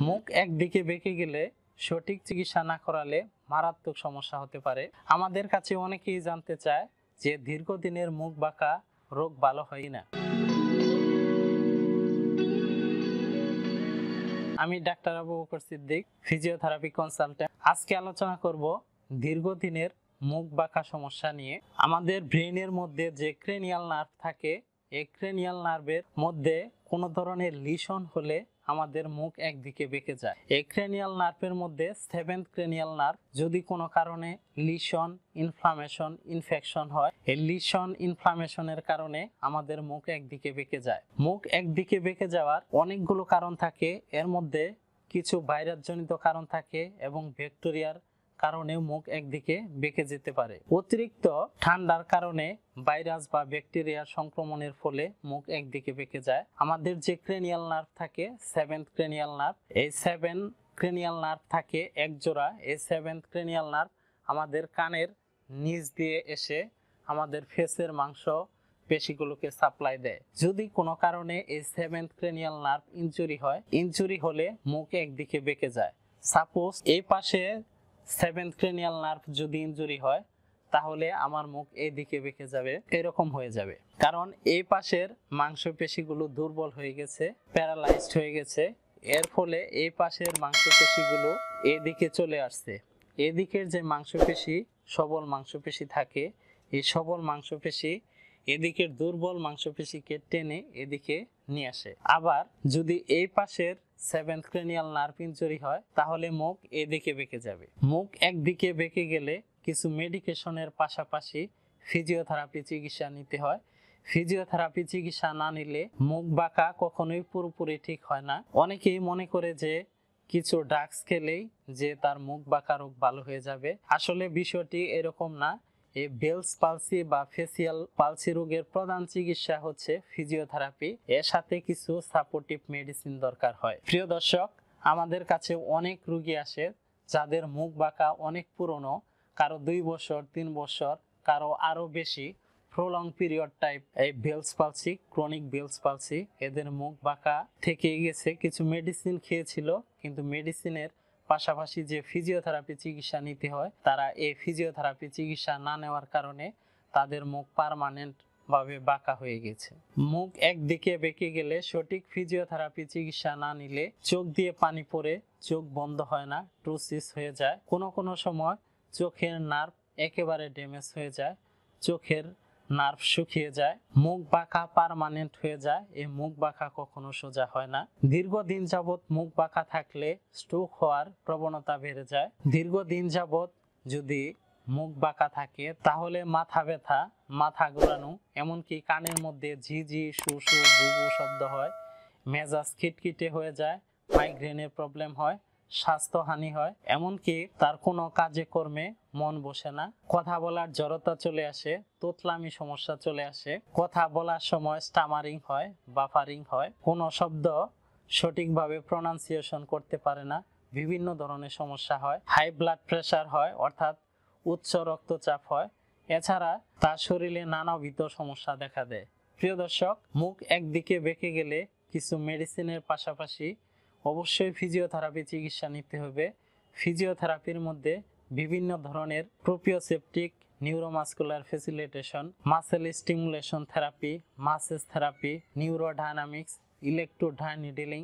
মুখ একদিকে বেঁকে গেলে সঠিক চিকিৎসা না করালে মারাত্মক সমস্যা হতে পারে। আমাদের কাছে অনেকেই জানতে চায় যে দীর্ঘদিনের মুখ বাঁকা রোগ ভালো হয় না। আমি doctor Abu Bakar Siddique, physiotherapy consultant. আজকে আলোচনা করব দীর্ঘদিনের মুখ বাঁকা সমস্যা নিয়ে। আমাদের ব্রেনের মধ্যে যে ক্রেনিয়াল নার্ভ থাকে, এই ক্রেনিয়াল নার্ভের মধ্যে কোনো ধরনের লিশন হলে আমাদের মুখ একদিকে বেঁকে যায়। এই ক্রেনিয়াল নার্ভের মধ্যে 7th ক্রেনিয়াল নার্ভ যদি কোনো কারণে লিশন, ইনফ্লামেশন, ইনফেকশন হয়, এই লিশন, ইনফ্লামেশনের কারণে আমাদের মুখ একদিকে বেঁকে যায়। মুখ একদিকে বেঁকে যাওয়ার অনেকগুলো কারণ থাকে। এর মধ্যে কিছু ভাইরাসজনিত কারণ থাকে এবং ব্যাকটেরিয়ার কারণে মুখ একদিকে বেঁকে যেতে পারে। অতিরিক্ত ঠান্ডার কারণে ভাইরাস বা ব্যাকটেরিয়ার সংক্রমণের ফলে মুখ একদিকে বেঁকে যায়। আমাদের যে ক্রেনিয়াল নার্ভ থাকে, 7th ক্রেনিয়াল নার্ভ, এই 7 ক্রেনিয়াল নার্ভ থাকে এক জোড়া। এই 7th ক্রেনিয়াল নার্ভ আমাদের কানের নিচ দিয়ে এসে আমাদের ফেসের মাংস পেশিগুলোকে সাপ্লাই দেয়। যদি কোনো কারণে এই 7th ক্রেনিয়াল নার্ভ ইনজুরি হলে মুখ একদিকে বেঁকে যায়। সাপোজ এই পাশে 7th ক্রেনিয়াল নার্ভ যদি ইনজুরি হয়, তাহলে আমার মুখ এই দিকে বেঁকে যাবে, এরকম হয়ে যাবে। কারণ এই পাশের মাংসপেশিগুলো দুর্বল হয়ে গেছে, প্যারালাইজড হয়ে গেছে। এর ফলে এই পাশের মাংসপেশিগুলো এদিকে চলে আসছে। এদিকের যে মাংসপেশি, সবল মাংসপেশি থাকে, এই সবল মাংসপেশি এদিকের দুর্বল মাংসপেশিকে টেনে এদিকে নিয়ে আসে। আবার যদি এই পাশের 7th ক্রেনিয়াল নার্ভ ইনজুরি হয়, তাহলে মুখ এদিকে বেঁকে যাবে। মুখ একদিকে বেঁকে গেলে কিছু মেডিকেশনের পাশাপাশি ফিজিওথেরাপি চিকিৎসা নিতে হয়। ফিজিওথেরাপি চিকিৎসা না নিলে মুখ বাঁকা কখনোই পুরোপুরি ঠিক হয় না। অনেকেই মনে করে যে কিছু ড্রাগস খেলেই যে তার মুখ বাঁকা রোগ ভালো হয়ে যাবে। আসলে বিষয়টি এরকম না। এই বেলস পালসি বা ফেসিয়াল পালসি রোগের প্রধান চিকিৎসা হচ্ছে ফিজিওথেরাপি। এর সাথে কিছু সাপোর্টিভ মেডিসিন দরকার হয়। প্রিয় দর্শক, আমাদের কাছে অনেক রোগী আসে যাদের মুখ বাঁকা অনেক পুরনো, কারো 2 বছর, 3 বছর, কারো আরো বেশি প্রলং পিরিয়ড টাইপ এই bells palsy, chronic bells palsy. এদের মুখ বাঁকা থেকে গেছে, কিছু মেডিসিন খেয়েছিল, কিন্তু মেডিসিনের পাশাপাশি যে ফিজিওথেরাপি চিকিৎসা নিতে হয়, তারা এই ফিজিওথেরাপি চিকিৎসা না নেওয়ার কারণে তাদের মুখ পার্মানেন্ট ভাবে বাঁকা হয়ে গেছে। মুখ একদিকে বেঁকে গেলে সঠিক ফিজিওথেরাপি চিকিৎসা না নিলে চোখ দিয়ে পানি পড়ে চোখ বন্ধ হয় না, ট্রুসিস হয়ে যায়। কোনো সময় চোখের নার্ভ একেবারে ড্যামেজ হয়ে যায়, চোখের নার্ভ শুকিয়ে যায়, মুখ বাঁকা পার্মানেন্ট হয়ে যায়। এই মুখ বাঁকা কখনো সোজা হয় না। দীর্ঘদিন যাবত মুখ বাঁকা থাকলে স্ট্রোক হওয়ার প্রবণতা বেড়ে যায়। দীর্ঘদিন যাবত যদি মুখ বাঁকা থাকে তাহলে মাথা ব্যথা, মাথা ঘোরানো, এমনকি কানের মধ্যে ঝিঝি, শু বুবু শব্দ হয়, মেজাজ খিটখিটে হয়ে যায়, মাইগ্রেনের প্রবলেম হয়, স্বাস্থ্যহানি হয়, এমনকি তার কোনো কাজে কর্মে মন বসে না, কথা বলার জড়তা চলে আসে, তোতলামি সমস্যা চলে আসে, কথা বলার সময় স্টামারিং হয়, বাফারিং হয়, কোনো শব্দ সঠিকভাবে প্রনাউন্সিয়েশন করতে পারে না, বিভিন্ন ধরনের সমস্যা হয়, হাই ব্লাড প্রেশার হয়, অর্থাৎ উচ্চ রক্তচাপ হয়। এছাড়া তার শরীরে নানাবিধ সমস্যা দেখা দেয়। প্রিয় দর্শক, মুখ একদিকে বেঁকে গেলে কিছু মেডিসিনের পাশাপাশি অবশ্যই ফিজিওথেরাপি চিকিৎসা নিতে হবে। ফিজিওথেরাপির মধ্যে বিভিন্ন ধরনের proprioceptive, neuromuscular facilitation, muscle stimulation therapy, massage therapy, neurodynamics, ইলেকট্রোডাইনিডিলিং,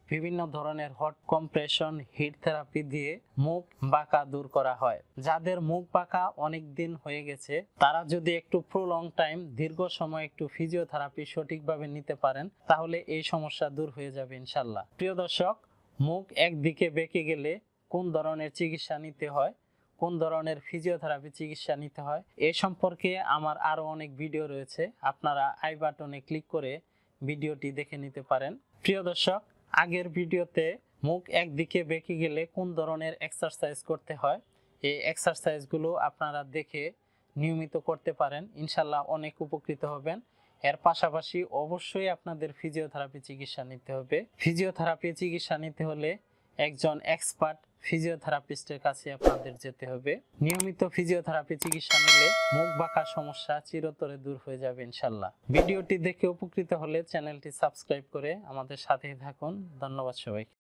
বিভিন্ন ধরনের হট কম্প্রেশন, হিট থেরাপি দিয়ে মুখ বাঁকা দূর করা হয়। যাদের মুখ বাঁকা অনেক দিন হয়ে গেছে, তারা যদি একটু প্রলং টাইম, দীর্ঘ সময় একটু ফিজিওথেরাপি সঠিকভাবে নিতে পারেন, তাহলে এই সমস্যা দূর হয়ে যাবে ইনশাল্লাহ। প্রিয় দর্শক, মুখ একদিকে বেঁকে গেলে কোন ধরনের চিকিৎসা নিতে হয়, কোন ধরনের ফিজিওথেরাপি চিকিৎসা নিতে হয়, এ সম্পর্কে আমার আরো অনেক ভিডিও রয়েছে। আপনারা আই বাটনে ক্লিক করে ভিডিওটি দেখে নিতে পারেন। প্রিয় দর্শক, আগের ভিডিওতে মুখ একদিকে বেঁকে গেলে কোন ধরনের এক্সারসাইজ করতে হয়, এই এক্সারসাইজগুলো আপনারা দেখে নিয়মিত করতে পারেন, ইনশাল্লাহ অনেক উপকৃত হবেন। এর পাশাপাশি অবশ্যই আপনাদের ফিজিওথেরাপি চিকিৎসা নিতে হবে। ফিজিওথেরাপি চিকিৎসা নিতে হলে একজন এক্সপার্ট ফিজিওথেরাপিস্টের কাছে আপনাদের যেতে হবে। নিয়মিত ফিজিওথেরাপি চিকিৎসা নিলে মুখ বাঁকার সমস্যা চিরতরে দূর হয়ে যাবে ইনশাল্লাহ। ভিডিওটি দেখে উপকৃত হলে চ্যানেলটি সাবস্ক্রাইব করে আমাদের সাথেই থাকুন। ধন্যবাদ সবাইকে।